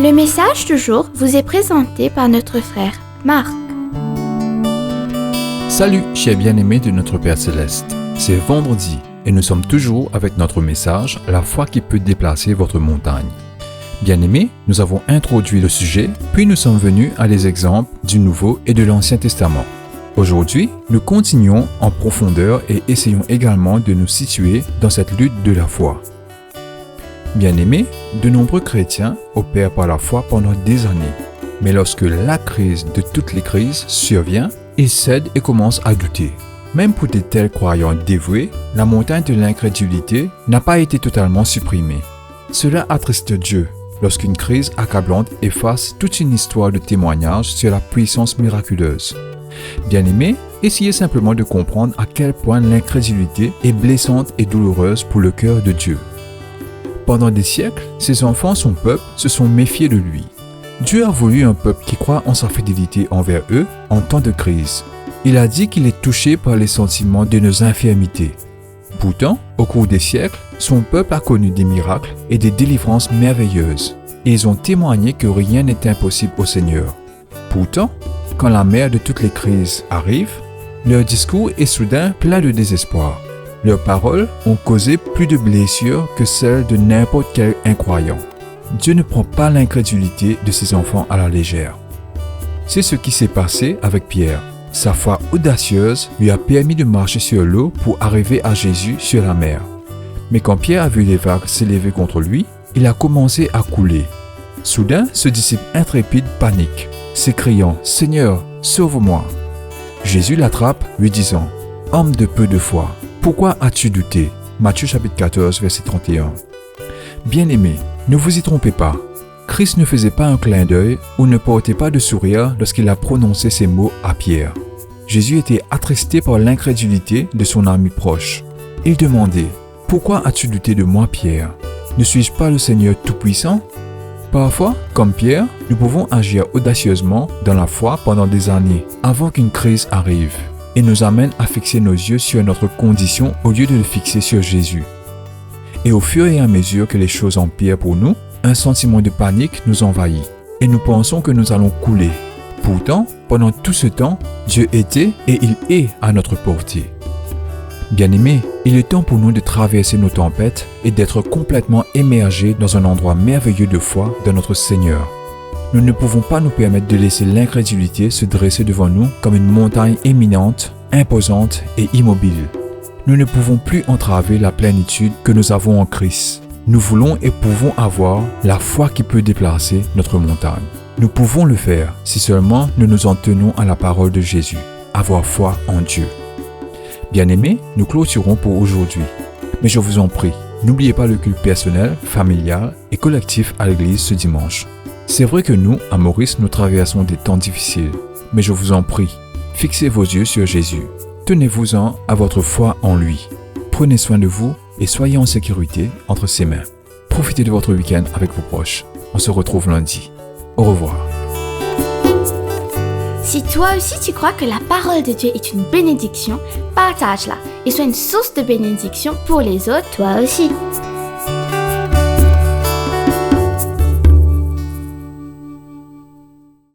Le message du jour vous est présenté par notre frère Marc. Salut, chers bien-aimés de notre Père Céleste. C'est vendredi et nous sommes toujours avec notre message « La foi qui peut déplacer votre montagne ». Bien-aimés, nous avons introduit le sujet, puis nous sommes venus à des exemples du Nouveau et de l'Ancien Testament. Aujourd'hui, nous continuons en profondeur et essayons également de nous situer dans cette lutte de la foi. Bien-aimés, de nombreux chrétiens opèrent par la foi pendant des années. Mais lorsque la crise de toutes les crises survient, ils cèdent et commencent à douter. Même pour de tels croyants dévoués, la montagne de l'incrédulité n'a pas été totalement supprimée. Cela attriste Dieu lorsqu'une crise accablante efface toute une histoire de témoignages sur la puissance miraculeuse. Bien-aimés, essayez simplement de comprendre à quel point l'incrédulité est blessante et douloureuse pour le cœur de Dieu. Pendant des siècles, ses enfants, son peuple, se sont méfiés de lui. Dieu a voulu un peuple qui croit en sa fidélité envers eux en temps de crise. Il a dit qu'il est touché par les sentiments de nos infirmités. Pourtant, au cours des siècles, son peuple a connu des miracles et des délivrances merveilleuses. Et ils ont témoigné que rien n'est impossible au Seigneur. Pourtant, quand la mer de toutes les crises arrive, leur discours est soudain plein de désespoir. Leurs paroles ont causé plus de blessures que celles de n'importe quel incroyant. Dieu ne prend pas l'incrédulité de ses enfants à la légère. C'est ce qui s'est passé avec Pierre. Sa foi audacieuse lui a permis de marcher sur l'eau pour arriver à Jésus sur la mer. Mais quand Pierre a vu les vagues s'élever contre lui, il a commencé à couler. Soudain, ce disciple intrépide panique, s'écriant « Seigneur, sauve-moi !» Jésus l'attrape, lui disant « Homme de peu de foi, pourquoi as-tu douté ?» Matthieu chapitre 14, verset 31. Bien-aimés, ne vous y trompez pas. Christ ne faisait pas un clin d'œil ou ne portait pas de sourire lorsqu'il a prononcé ces mots à Pierre. Jésus était attristé par l'incrédulité de son ami proche. Il demandait « Pourquoi as-tu douté de moi, Pierre? Ne suis-je pas le Seigneur Tout-Puissant ?» Parfois, comme Pierre, nous pouvons agir audacieusement dans la foi pendant des années avant qu'une crise arrive et nous amène à fixer nos yeux sur notre condition au lieu de le fixer sur Jésus. Et au fur et à mesure que les choses empirent pour nous, un sentiment de panique nous envahit et nous pensons que nous allons couler. Pourtant, pendant tout ce temps, Dieu était et il est à notre portée. Bien-aimés, il est temps pour nous de traverser nos tempêtes et d'être complètement immergés dans un endroit merveilleux de foi de notre Seigneur. Nous ne pouvons pas nous permettre de laisser l'incrédulité se dresser devant nous comme une montagne éminente, imposante et immobile. Nous ne pouvons plus entraver la plénitude que nous avons en Christ. Nous voulons et pouvons avoir la foi qui peut déplacer notre montagne. Nous pouvons le faire si seulement nous nous en tenons à la parole de Jésus, avoir foi en Dieu. Bien-aimés, nous clôturons pour aujourd'hui. Mais je vous en prie, n'oubliez pas le culte personnel, familial et collectif à l'église ce dimanche. C'est vrai que nous, à Maurice, nous traversons des temps difficiles. Mais je vous en prie, fixez vos yeux sur Jésus. Tenez-vous-en à votre foi en lui. Prenez soin de vous et soyez en sécurité entre ses mains. Profitez de votre week-end avec vos proches. On se retrouve lundi. Au revoir. Si toi aussi tu crois que la parole de Dieu est une bénédiction, partage-la et sois une source de bénédiction pour les autres, toi aussi.